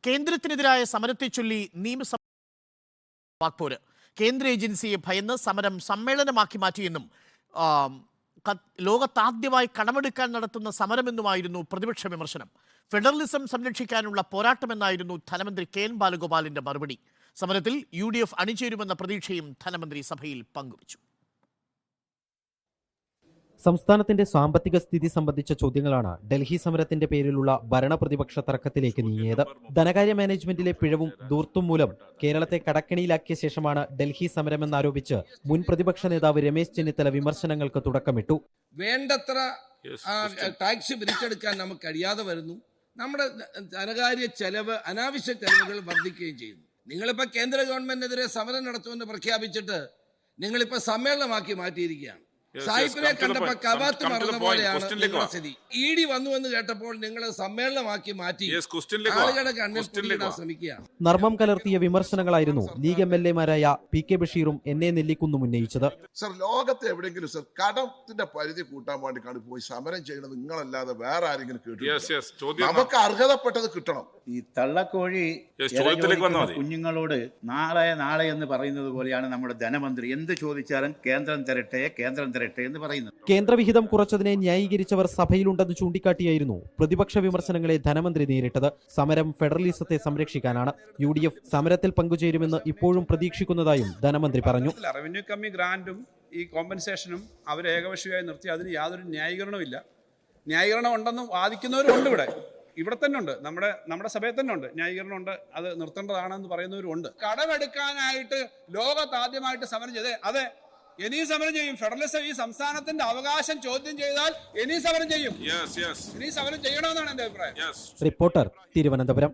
കേന്ദ്രത്തിനെതിരായ സമരത്തെ ചൊല്ലി നിയമസഭ വാക്പോര്. കേന്ദ്ര ഏജൻസിയെ ഭയന്ന് സമരം സമ്മേളനമാക്കി മാറ്റിയെന്നും ലോകത്താദ്യമായി കടമെടുക്കാൻ നടത്തുന്ന സമരമെന്നുമായിരുന്നു പ്രതിപക്ഷ വിമർശനം. ഫെഡറലിസം സംരക്ഷിക്കാനുള്ള പോരാട്ടമെന്നായിരുന്നു ധനമന്ത്രി കെ എൻ ബാലഗോപാലിന്റെ മറുപടി. സമരത്തിൽ UDF അണിചേരുമെന്ന പ്രതീക്ഷയും ധനമന്ത്രി സഭയിൽ പങ്കുവച്ചു. സംസ്ഥാനത്തിന്റെ സാമ്പത്തിക സ്ഥിതി സംബന്ധിച്ച ചോദ്യങ്ങളാണ് ഡൽഹി സമരത്തിന്റെ പേരിലുള്ള ഭരണപ്രതിപക്ഷ തർക്കത്തിലേക്ക് നീങ്ങിയത്. ധനകാര്യ മാനേജ്മെന്റിലെ പിഴവും ധൂർത്തും മൂലം കേരളത്തെ കടക്കെണിയിലാക്കിയ ശേഷമാണ് ഡൽഹി സമരമെന്നാരോപിച്ച് മുൻ പ്രതിപക്ഷ നേതാവ് രമേശ് ചെന്നിത്തല വിമർശനങ്ങൾക്ക് തുടക്കമിട്ടു. വേണ്ടത്ര ടാക്സ് പിരിച്ചെടുക്കാൻ നമുക്ക് കഴിയാതെ വരുന്നു. നമ്മുടെ ധനകാര്യ ചെലവ്, അനാവശ്യ ചെലവുകൾ വർദ്ധിക്കുകയും ചെയ്യുന്നു. നിങ്ങളിപ്പോൾ കേന്ദ്ര ഗവൺമെന്റിനെതിരെ സമരം നടത്തുമെന്ന് പ്രഖ്യാപിച്ചിട്ട് നിങ്ങളിപ്പോൾ സമ്മേളനമാക്കി മാറ്റിയിരിക്കുകയാണ്. സായിപ്പിനെ കണ്ടപ്പോൾ കവാത്ത് മറന്ന പോലെയാണ് സ്ഥിതി. ED വന്നു എന്ന് കേട്ടപ്പോൾ നിങ്ങൾ സമ്മേളനമാക്കി മാറ്റി ആളുകളുടെ കണ്ണിൽ പൊടിയിടാൻ ശ്രമിക്കുകയാണ്. നർമ്മം കലർത്തിയ വിമർശനങ്ങളായിരുന്നു ലീഗ് MLA-മാരായ PK ബഷീറും NA നെല്ലിക്കുന്നും ഉന്നയിച്ചത്. സർ, ലോകത്തെ എവിടെയെങ്കിലും സർ കടത്തിന്റെ പരിധി കൂട്ടാൻ വേണ്ടിക്കാണ് പോയി സമരം ചെയ്യുന്നത് നിങ്ങളല്ലാതെ വേറെ ആരെങ്കിലും കേട്ടു? നമുക്ക് അർഹതപ്പെട്ടത് കിട്ടണം. ഈ തള്ളക്കോഴി കുഞ്ഞുങ്ങളോട് നാളെ എന്ന് പറയുന്നത് പോലെയാണ് നമ്മുടെ ധനമന്ത്രി എന്ത് ചോദിച്ചാലും കേന്ദ്രം തരട്ടെ എന്ന് പറയുന്നത്. കേന്ദ്രവിഹിതം കുറച്ചതിനെ ന്യായീകരിച്ചവർ സഭയിലുണ്ടെന്ന് ചൂണ്ടിക്കാട്ടിയായിരുന്നു പ്രതിപക്ഷ വിമർശനങ്ങളെ ധനമന്ത്രി നേരിട്ടത്. സമരം ഫെഡറലിസത്തെ സംരക്ഷിക്കാനാണ്. UDF സമരത്തിൽ പങ്കുചേരുമെന്ന് ഇപ്പോഴും പ്രതീക്ഷിക്കുന്നതായും ധനമന്ത്രി പറഞ്ഞു. റവന്യൂ കമ്മി ഗ്രാന്റും ഈ കോമ്പൻസേഷനും അവർ ഏകപക്ഷീയമായി നിർത്തി. അതിന് യാതൊരു ന്യായീകരണമില്ല. ന്യായീകരണം ഉണ്ടെന്ന് വാദിക്കുന്നവരുണ്ട്. ഇവിടെ തന്നെ ഉണ്ട്, നമ്മുടെ സഭയിൽ തന്നെ ഉണ്ട്, ന്യായീകരണം ഉണ്ട്. അത് നിർത്തേണ്ടതാണെന്ന് പറയുന്നവരുണ്ട്. കടമെടുക്കാനായിട്ട് ലോകത്താദ്യമായിട്ട് സമരം ചെയ്തേ അതെ, ഇനിയും സമരം ചെയ്യും. ഫെഡറലിസം ഈ സംസ്ഥാനത്തിന്റെ അവകാശം ചോദ്യം ചെയ്താൽ ഇനിയും സമരം ചെയ്യും. ഇനിയും സമരം ചെയ്യണമെന്നാണ് എന്റെ അഭിപ്രായം. റിപ്പോർട്ടർ, തിരുവനന്തപുരം.